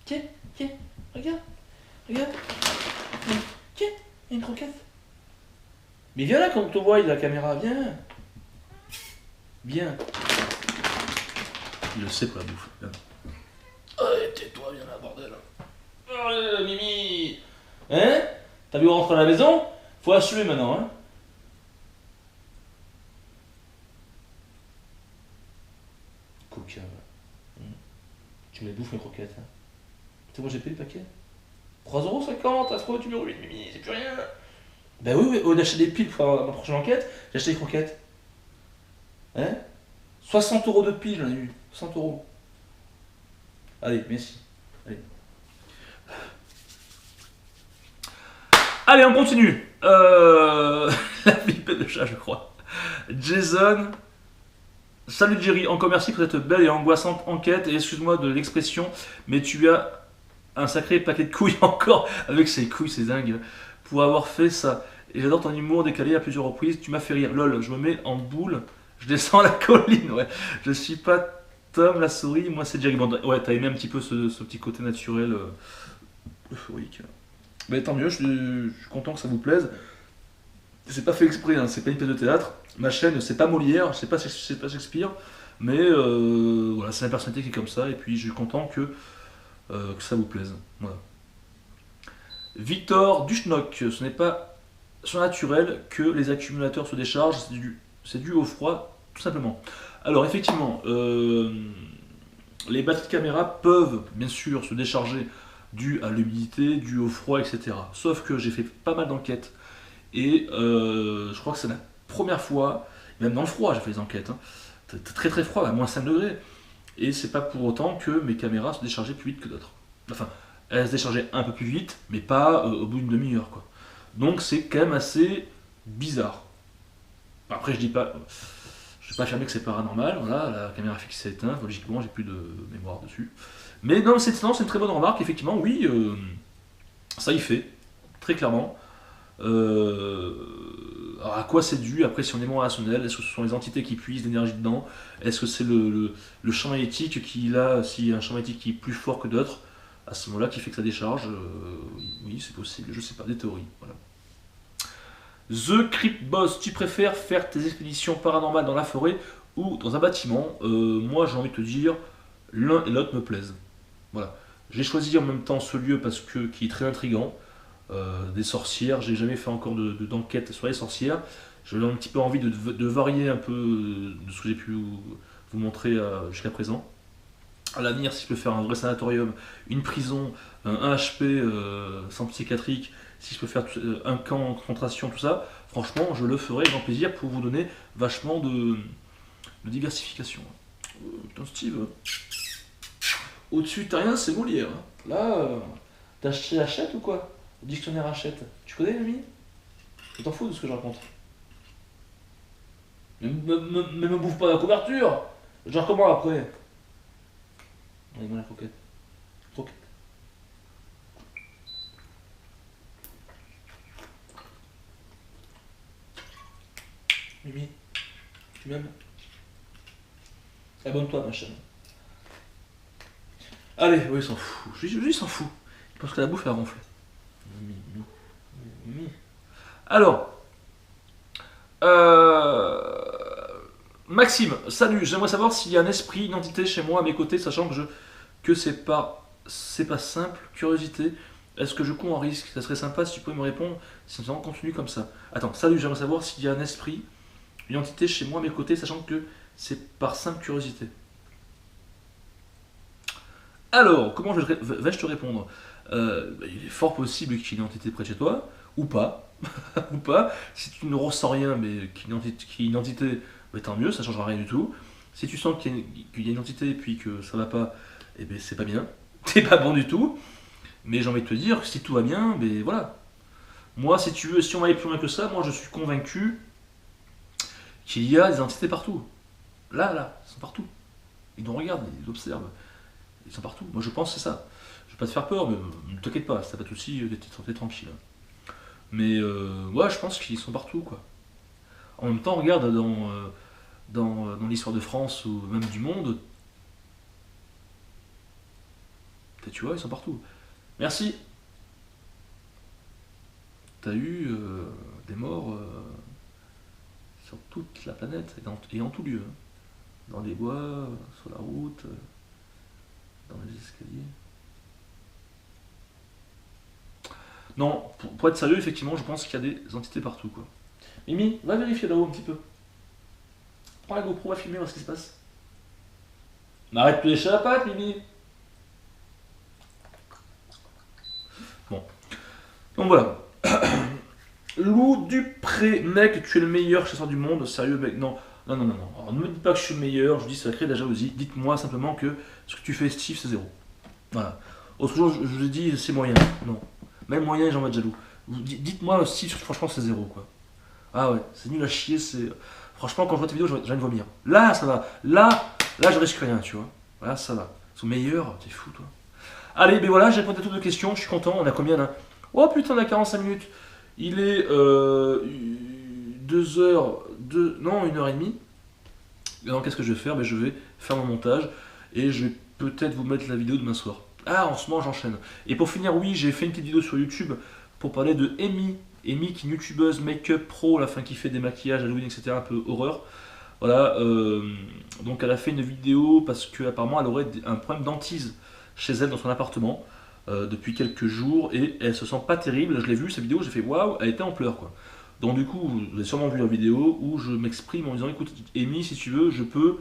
Tiens, tiens, regarde, regarde. Tiens, il y a une croquette. Mais viens là quand on te voit, il a la caméra, viens. Viens. Il le sait pour la bouffe. Viens. Allez, tais-toi, viens là, bordel. Allez, Mimi. Hein? T'as vu rentrer à la maison? Faut assumer maintenant, hein? Coquin, ouais. Tu me les bouffes mes croquettes, hein? Tu sais, moi j'ai payé le paquet. 3,50€, à ce point tu me ruines, Mimi, c'est plus rien. Ben oui, au lieu d'acheter des piles pour ma prochaine enquête, j'ai acheté des croquettes. Hein? 60€ de piles, j'en ai eu. 60€. Allez, merci. Allez. Allez, on continue. La pipette de chat, je crois. Jason. Salut Jerry, encore merci pour cette belle et angoissante enquête. Et excuse-moi de l'expression, mais tu as un sacré paquet de couilles encore, avec ses couilles, c'est dingue, pour avoir fait ça. Et j'adore ton humour décalé à plusieurs reprises, tu m'as fait rire. Lol, je me mets en boule, je descends la colline, ouais. Je suis pas Tom la souris, moi c'est Jack. Bon, ouais, t'as aimé un petit peu ce petit côté naturel euphorique. Mais tant mieux, je suis content que ça vous plaise. C'est pas fait exprès, hein, c'est pas une pièce de théâtre. Ma chaîne, c'est pas Molière, c'est pas Shakespeare, mais voilà, c'est la personnalité qui est comme ça, et puis je suis content que ça vous plaise. Voilà. Victor Duchnock, ce n'est pas surnaturel que les accumulateurs se déchargent, c'est dû au froid, tout simplement. Alors effectivement, les batteries de caméra peuvent bien sûr se décharger dû à l'humidité, dû au froid, etc. Sauf que j'ai fait pas mal d'enquêtes et je crois que c'est la première fois, même dans le froid j'ai fait des enquêtes, hein, très très froid, à moins 5 degrés, et c'est pas pour autant que mes caméras se déchargeaient plus vite que d'autres. Enfin, elles se déchargeaient un peu plus vite, mais pas au bout d'une demi-heure, quoi. Donc c'est quand même assez bizarre. Après, je vais pas affirmer que c'est paranormal. Voilà, la caméra fixe s'est éteinte. Logiquement, j'ai plus de mémoire dessus. Mais non, non, c'est une très bonne remarque. Effectivement, oui, ça y fait très clairement. Alors à quoi c'est dû? Après, si on est moins rationnel, est-ce que ce sont les entités qui puisent l'énergie dedans? Est-ce que c'est le champ magnétique qui, là, s'il y a un champ magnétique qui est plus fort que d'autres, à ce moment-là, qui fait que ça décharge? Oui, c'est possible. Je sais pas, des théories. Voilà. The Crypt Boss, tu préfères faire tes expéditions paranormales dans la forêt ou dans un bâtiment? Moi, j'ai envie de te dire, l'un et l'autre me plaisent. Voilà. J'ai choisi en même temps ce lieu parce que qui est très intrigant. Des sorcières, j'ai jamais fait encore d'enquête sur les sorcières. J'ai un petit peu envie de varier un peu de ce que j'ai pu vous montrer jusqu'à présent. À l'avenir, si je peux faire un vrai sanatorium, une prison, un HP centre psychiatrique, si je peux faire un camp en concentration, tout ça, franchement, je le ferai avec grand plaisir pour vous donner vachement de diversification. Putain, Steve, au-dessus, t'as rien, c'est Molière. Là, t'as acheté Hachette ou quoi? Le dictionnaire Hachette. Tu connais, l'ami? Tu t'en fous de ce que je raconte. Mais me bouffe pas la couverture. Genre comment après? Allez, moi la croquette. Croquette. Mimi, tu m'aimes? Abonne-toi, ma chaîne. Allez, oui, il s'en fout. Il s'en fout. Il pense que la bouffe, elle a ronflé. Mimi, Mimi, Mimi. Alors, Maxime, salut. J'aimerais savoir s'il y a un esprit, une entité chez moi à mes côtés, sachant que c'est pas simple. Curiosité. Est-ce que je cours en risque? Ça serait sympa si tu pouvais me répondre. Si on continue comme ça. Attends, salut. J'aimerais savoir s'il y a un esprit, une entité chez moi à mes côtés, sachant que c'est par simple curiosité. Alors, comment vais-je te répondre? Il est fort possible qu'il y ait une entité près de chez toi, ou pas, ou pas. Si tu ne ressens rien, mais qu'il y ait une entité, bah, tant mieux, ça ne changera rien du tout. Si tu sens qu'il y a une entité et puis que ça va pas, eh ben c'est pas bien, c'est pas bon du tout. Mais j'ai envie de te dire que si tout va bien, ben voilà. Moi, si tu veux, si on va aller plus loin que ça, moi je suis convaincu qu'il y a des entités partout. Là, ils sont partout. Ils nous regardent, ils observent. Ils sont partout. Moi je pense que c'est ça. Je vais pas te faire peur, mais ne t'inquiète pas, si t'as pas de soucis, t'es tranquille. Mais ouais, je pense qu'ils sont partout, quoi. En même temps, regarde dans l'histoire de France ou même du monde, tu vois, ils sont partout. Merci. T'as eu des morts sur toute la planète et en tout lieu, hein. Dans les bois, sur la route, dans les escaliers. Non, pour être sérieux, effectivement, je pense qu'il y a des entités partout, quoi. Mimi, va vérifier là-haut un petit peu. Prends la GoPro, va filmer, voir ce qui se passe. Arrête de lécher la patte, Mimi. Bon. Donc voilà. Lou Dupré, mec, tu es le meilleur chasseur du monde. Sérieux, mec, non. Non, non, non, non. Alors, ne me dites pas que je suis le meilleur, je dis ça va créer de la jalousie. Dites-moi simplement que ce que tu fais, Steve, c'est zéro. Voilà. Autre jour, je vous ai dit, c'est moyen. Non. Même moyen, j'en vais être jaloux. Dites-moi, Steve, franchement, c'est zéro, quoi. Ah ouais, c'est nul à chier, c'est. Franchement, quand je vois tes vidéos, j'ai envie de vomir. Là, ça va. Là, je risque rien, tu vois. Là, ça va. Ils sont meilleurs, t'es fou, toi. Allez, ben voilà, j'ai répondu à toutes vos questions, je suis content, on a combien là? Oh putain, on a 45 minutes. Il est 2 heures, non, 1h30. Alors qu'est-ce que je vais faire? Ben, je vais faire mon montage et je vais peut-être vous mettre la vidéo demain soir. Ah, en ce moment j'enchaîne. Et pour finir, oui, j'ai fait une petite vidéo sur YouTube pour parler de Amy. Amy qui est une youtubeuse make-up pro, la fin qui fait des maquillages Halloween, etc. un peu horreur. Voilà, donc elle a fait une vidéo parce qu'apparemment elle aurait un problème d'antise chez elle dans son appartement depuis quelques jours et elle se sent pas terrible. Je l'ai vu cette vidéo, j'ai fait waouh, elle était en pleurs quoi. Donc du coup, vous avez sûrement vu la vidéo où je m'exprime en disant écoute Amy, si tu veux, je peux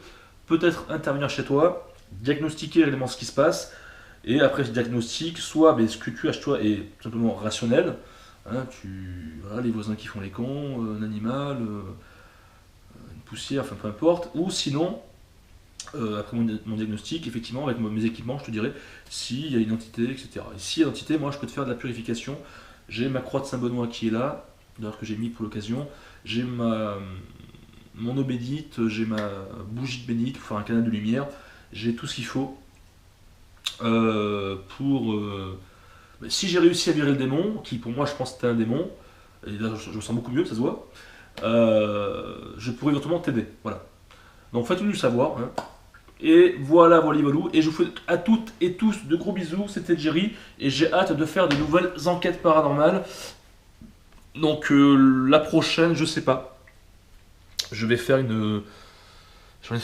peut-être intervenir chez toi, diagnostiquer réellement ce qui se passe et après ce diagnostic, soit ce que tu as chez toi est tout simplement rationnel, hein, voilà, les voisins qui font les cons, un animal, une poussière, enfin peu importe, ou sinon après mon diagnostic, effectivement, avec mes équipements, je te dirais s'il y a une entité, etc. Et s'il y a une entité, moi je peux te faire de la purification. J'ai ma croix de Saint-Benoît qui est là, d'ailleurs que j'ai mis pour l'occasion. J'ai mon eau bénite, j'ai ma bougie de bénite pour faire un canal de lumière. J'ai tout ce qu'il faut pour. Si j'ai réussi à virer le démon, qui pour moi je pense que c'était un démon, et là je me sens beaucoup mieux, ça se voit, je pourrais éventuellement t'aider. Voilà. Donc faites-le du savoir. Hein. Et voilà, voilà, et je vous fais à toutes et tous de gros bisous, c'était Jerry, et j'ai hâte de faire de nouvelles enquêtes paranormales. Donc la prochaine, je sais pas, je vais faire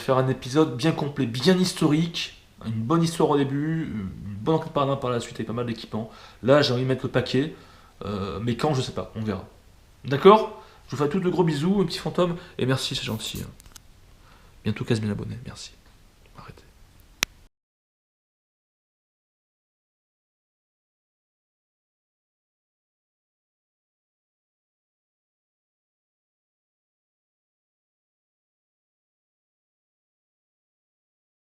un épisode bien complet, bien historique, une bonne histoire au début, une bonne enquête paranormale par la suite avec pas mal d'équipements. Là, j'ai envie de mettre le paquet, mais quand, je sais pas, on verra. D'accord? Je vous fais à tous de gros bisous, un petit fantôme, et merci, c'est gentil. Hein. Bientôt 15 000 abonnés, merci. Arrêtez.